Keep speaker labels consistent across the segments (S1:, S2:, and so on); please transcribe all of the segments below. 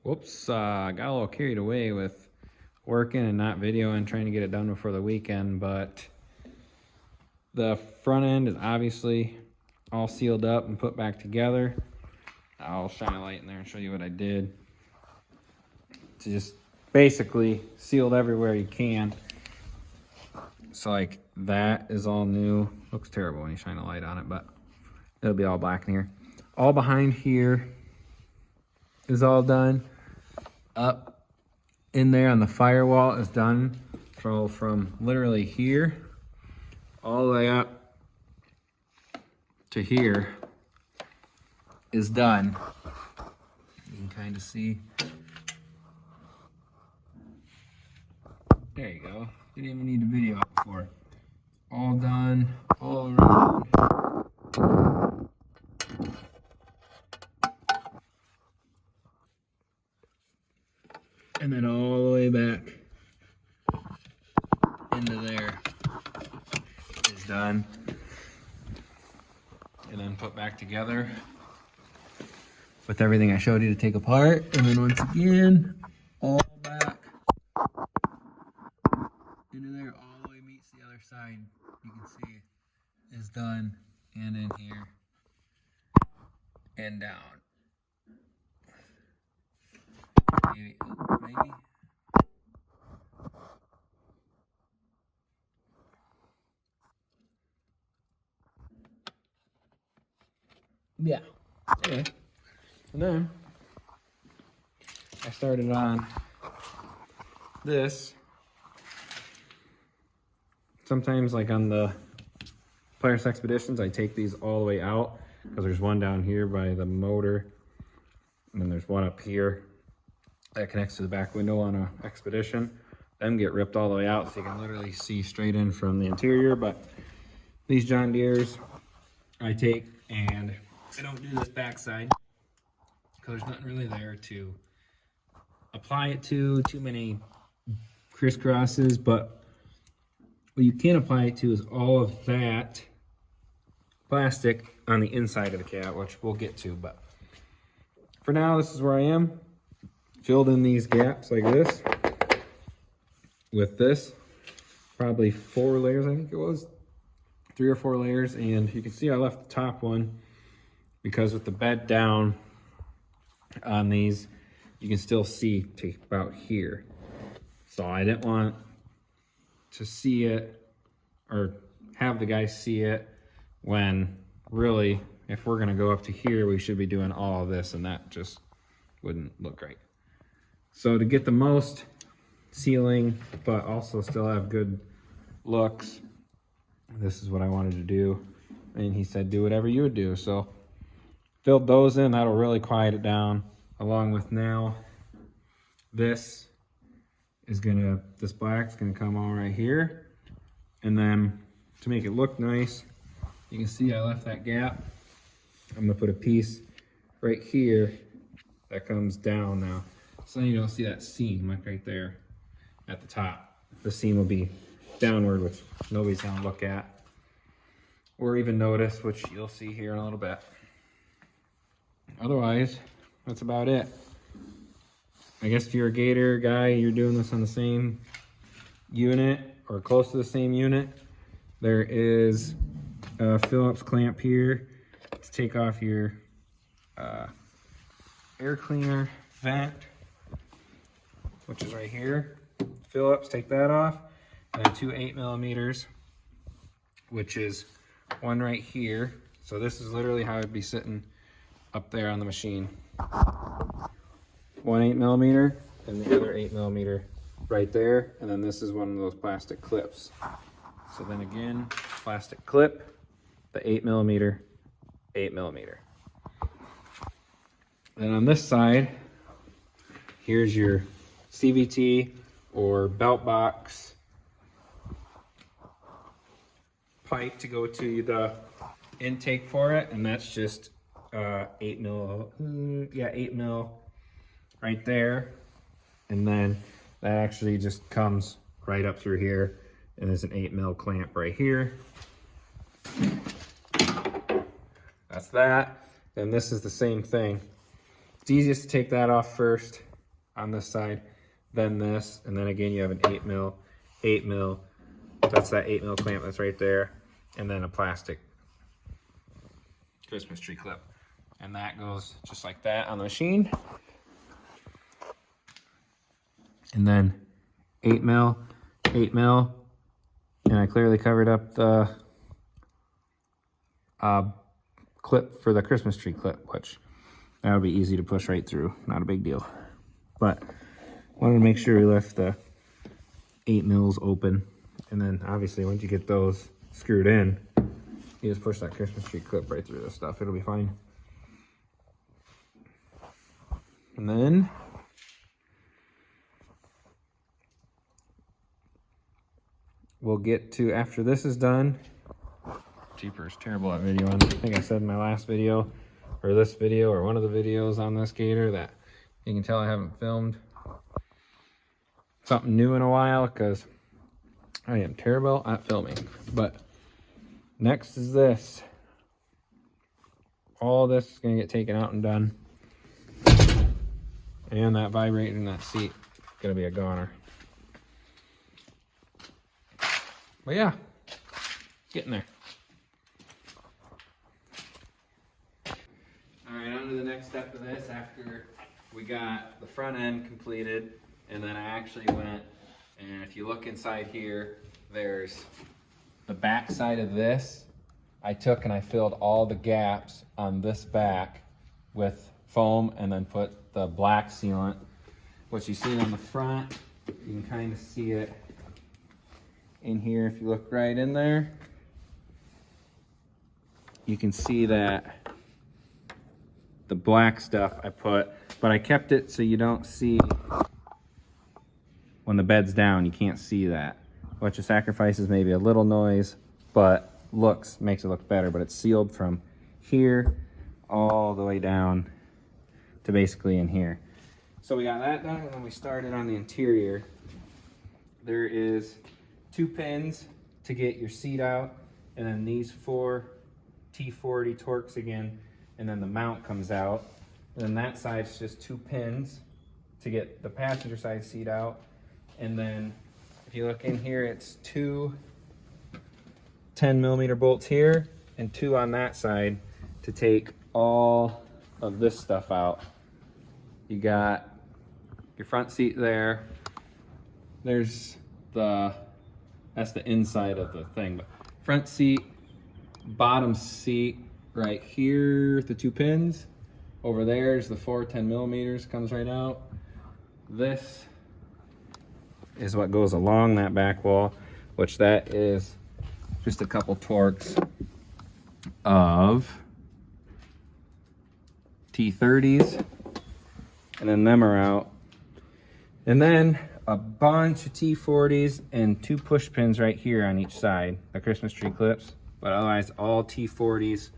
S1: Whoops, got a little carried away with working and not videoing, trying to get it done before the weekend, but the front end is obviously all sealed up and put back together. I'll shine a light in there and show you what I did. To just basically sealed everywhere you can. So like that is all new. Looks terrible when you shine a light on it, but it'll be all black in here. All behind here is all done. Up in there on the firewall is done. So from literally here all the way up to here is done. You can kind of see. There you go. Didn't even need to video it before. All done, all around. And then all the way back into there is done. And then put back together with everything I showed you to take apart. And then once again, all back into there, all the way meets the other side. You can see is done, and in here and down. Maybe. Yeah. Okay. And then I started on this. Sometimes, like on the Polaris Expeditions, I take these all the way out because there's one down here by the motor, and then there's one up here that connects to the back window on a Expedition. Them get ripped all the way out so you can literally see straight in from the interior. But these John Deeres I take and I don't do this backside because there's nothing really there to apply it to, too many crisscrosses. But what you can apply it to is all of that plastic on the inside of the cab, which we'll get to. But for now, this is where I am. Filled in these gaps like this with this, probably 4 layers, I think it was, 3 or 4 layers. And you can see I left the top one because with the bed down on these, you can still see to about here. So I didn't want to see it or have the guys see it when really, if we're gonna go up to here, we should be doing all of this, and that just wouldn't look right. So to get the most sealing, but also still have good looks, this is what I wanted to do. And he said, do whatever you would do. So filled those in, that'll really quiet it down. Along with now, this black's gonna come all right here. And then to make it look nice, you can see I left that gap. I'm gonna put a piece right here that comes down now. So you don't see that seam like right there at the top. The seam will be downward, which nobody's gonna look at or even notice, which you'll see here in a little bit. Otherwise, that's about it. I guess if you're a Gator guy, you're doing this on the same unit or close to the same unit. There is a Phillips clamp here to take off your air cleaner vent, which is right here. Phillips, take that off. And then 2 8mm, which is one right here. So this is literally how it'd be sitting up there on the machine. 1 8mm and the other 8mm right there. And then this is one of those plastic clips. So then again, plastic clip, the 8mm, 8mm. Then on this side, here's your CVT or belt box pipe to go to the intake for it, and that's just 8mm right there. And then that actually just comes right up through here, and there's an 8mm clamp right here. That's that. Then this is the same thing. It's easiest to take that off first, on this side, then this, and then again you have an 8 mil. That's that 8 mil clamp that's right there, and then a plastic Christmas tree clip. And that goes just like that on the machine. And then 8 mil, and I clearly covered up the clip for the Christmas tree clip, which that would be easy to push right through, not a big deal. But wanted to make sure we left the 8 mils open, and then obviously once you get those screwed in, you just push that Christmas tree clip right through this stuff. It'll be fine. And then we'll get to, after this is done, Jeepers, terrible at videoing. I think I said in my last video, or this video, or one of the videos on this gator, that you can tell I haven't filmed something new in a while, because I am terrible at filming. But next is this. All this is going to get taken out and done. And that vibrator in that seat is going to be a goner. But yeah, getting there. Alright, on to the next step of this. After we got the front end completed, and then I actually went, and if you look inside here, there's the back side of this. I took and I filled all the gaps on this back with foam, and then put the black sealant. What you see on the front, you can kind of see it in here. If you look right in there, you can see that the black stuff I put, but I kept it so you don't see when the bed's down. You can't see that, which sacrifices maybe a little noise, but makes it look better. But it's sealed from here all the way down to basically in here. So we got that done, and then we started on the interior. There is 2 pins to get your seat out, and then these 4 T40 Torx again, and then the mount comes out. And then that side's just 2 pins to get the passenger side seat out. And then if you look in here, it's 2 10mm bolts here and 2 on that side to take all of this stuff out. You got your front seat there. That's the inside of the thing. But front seat, bottom seat right here, the 2 pins. Over there's the 4 10mm comes right out. This is what goes along that back wall, which that is just a couple Torx of T30s, and then them are out. And then a bunch of T40s and 2 push pins right here on each side, the Christmas tree clips, but otherwise all T40s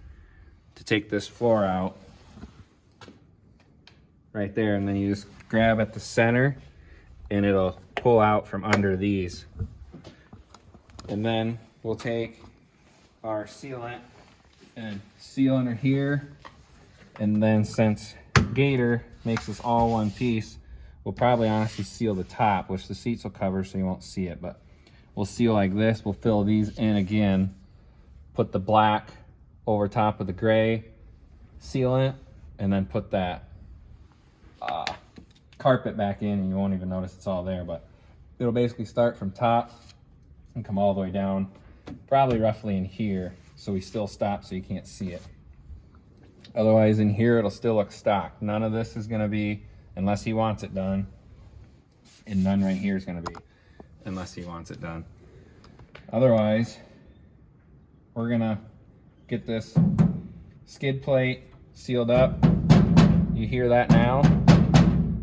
S1: to take this floor out right there. And then you just grab at the center and it'll pull out from under these. And then we'll take our sealant and seal under here. And then since Gator makes this all one piece, we'll probably honestly seal the top, which the seats will cover so you won't see it, but we'll seal like this. We'll fill these in again, put the black over top of the gray sealant, and then put that carpet back in, and you won't even notice it's all there. But it'll basically start from top and come all the way down, probably roughly in here, so we still stop so you can't see it. Otherwise in here it'll still look stock. None of this is going to be unless he wants it done, and none right here is going to be unless he wants it done. Otherwise, we're going to get this skid plate sealed up. You hear that now?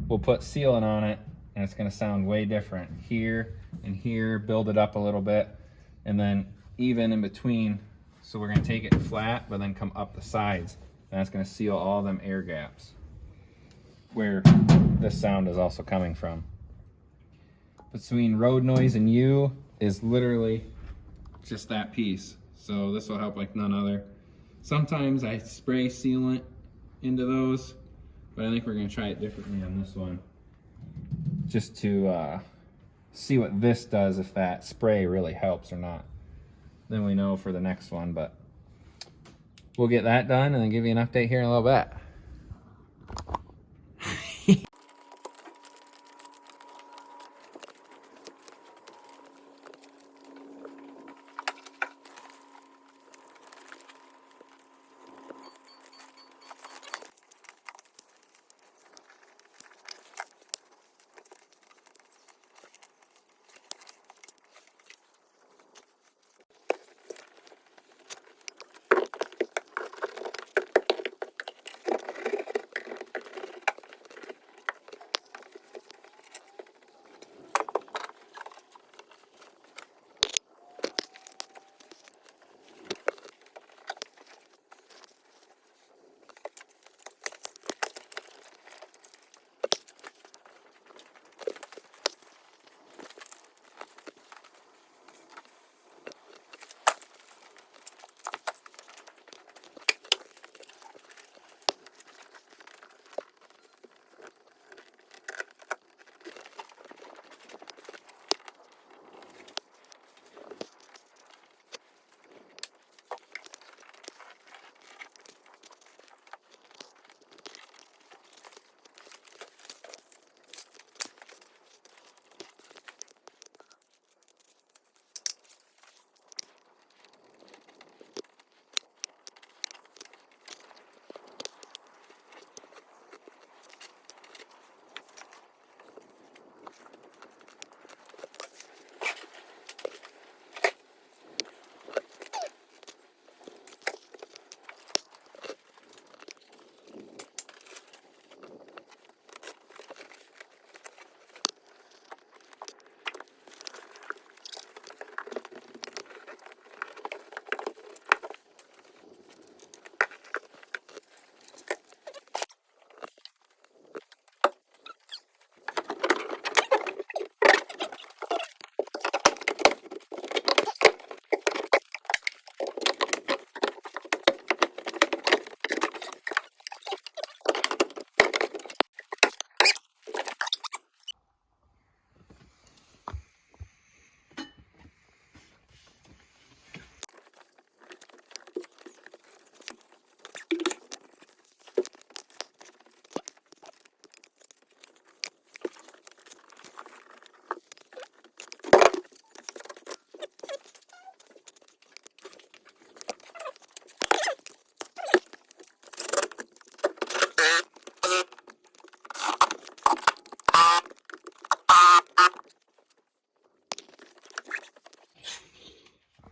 S1: We'll put sealant on it, and it's going to sound way different here and here. Build it up a little bit, and then even in between. So we're going to take it flat, but then come up the sides, and that's going to seal all them air gaps where this sound is also coming from. Between road noise and you is literally just that piece. So this will help like none other. Sometimes I spray sealant into those, but I think we're going to try it differently on this one. just to see what this does, if that spray really helps or not. Then we know for the next one, but we'll get that done and then give you an update here in a little bit.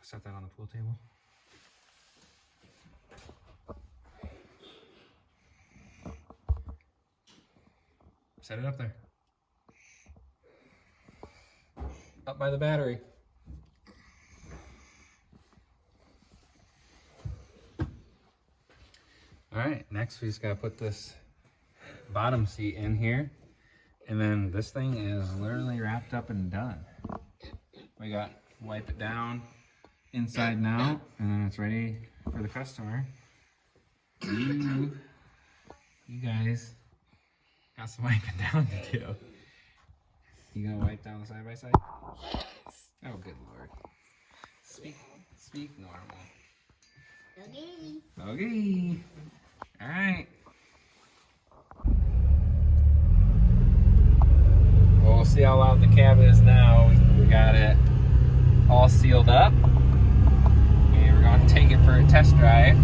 S1: Set that on the pool table. Set it up there. Up by the battery. All right, next we just gotta put this bottom seat in here. And then this thing is literally wrapped up and done. We got wipe it down inside now, and then it's ready for the customer. You guys got some wiping down to do. You gonna wipe down the side by side? Oh, good lord. Speak normal. Okay. Okay. All right. Well, we'll see how loud the cab is now. We got it all sealed up. And we're going to take it for a test drive.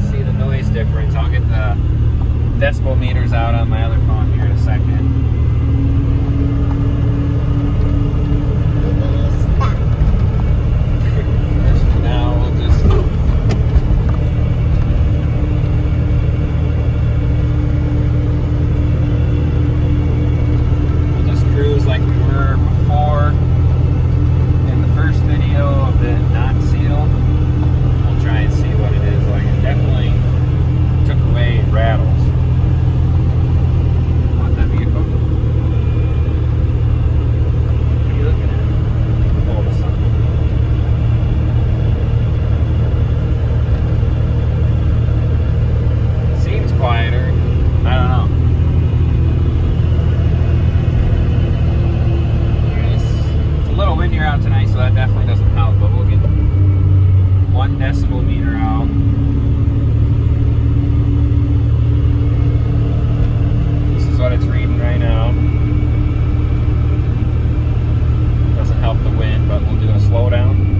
S1: See the noise difference. I'll get the decibel meters out on my other phone here in a second. Now we'll just cruise like we were before in the first video of it not sealed. We'll try and see what it is like. It definitely took away rattles on that vehicle. a wind year out tonight, so that definitely doesn't help, but we'll get 1 decibel meter out. This is what it's reading right now. Doesn't help the wind, but we'll do a slowdown.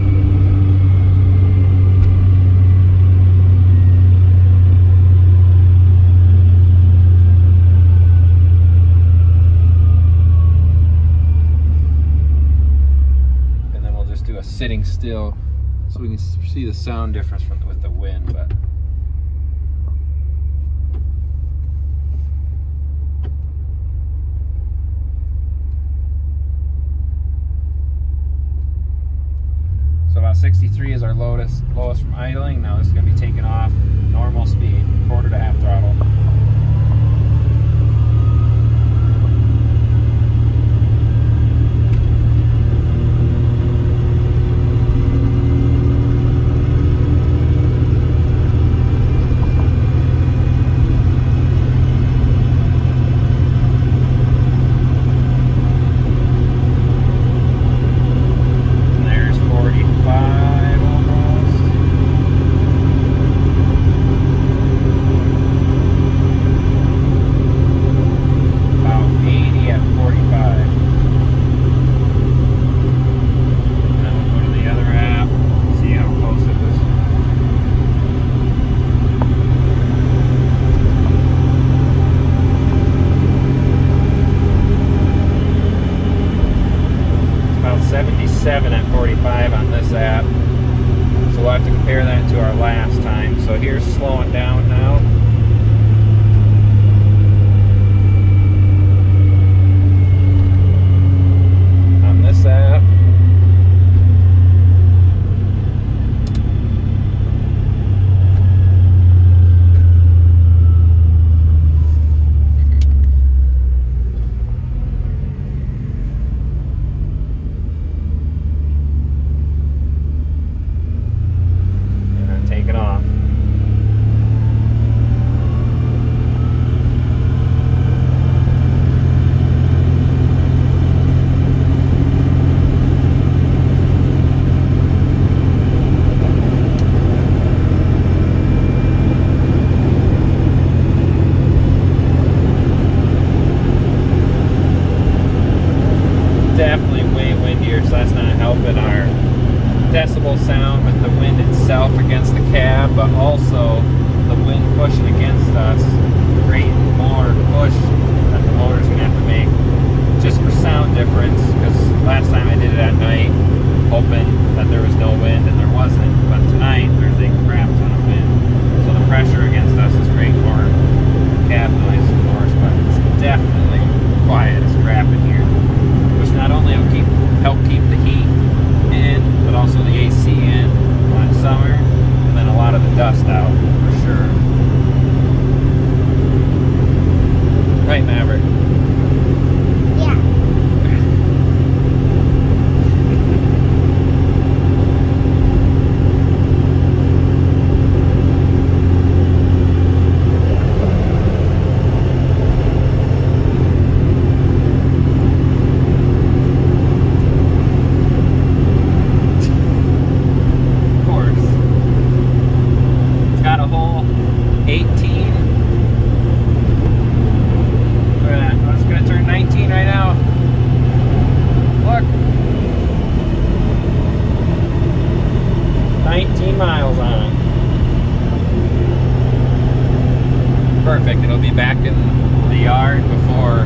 S1: Do a sitting still so we can see the sound difference with the wind. But so about 63 is our lowest from idling. Now this is going to be taken off normal speed, quarter to half throttle. At 45 on this app, so we'll have to compare that to our last time. So here's slowing down now. On this app, definitely way windier, so that's not helping our decibel sound with the wind itself against the cab, but also the wind pushing against us, creating more push that the motor's gonna have to make just for sound difference. Because last time I did it at night, hoping that there was no wind, and there wasn't, but tonight there's a crap ton of wind, so the pressure against us is creating more cab noise, of course, but it's definitely quiet as crap in here, which not only will help keep the heat in, but also the AC in when it's summer, and then a lot of the dust out for sure. Right, Maverick?
S2: Yeah. Perfect. It'll be back in the yard before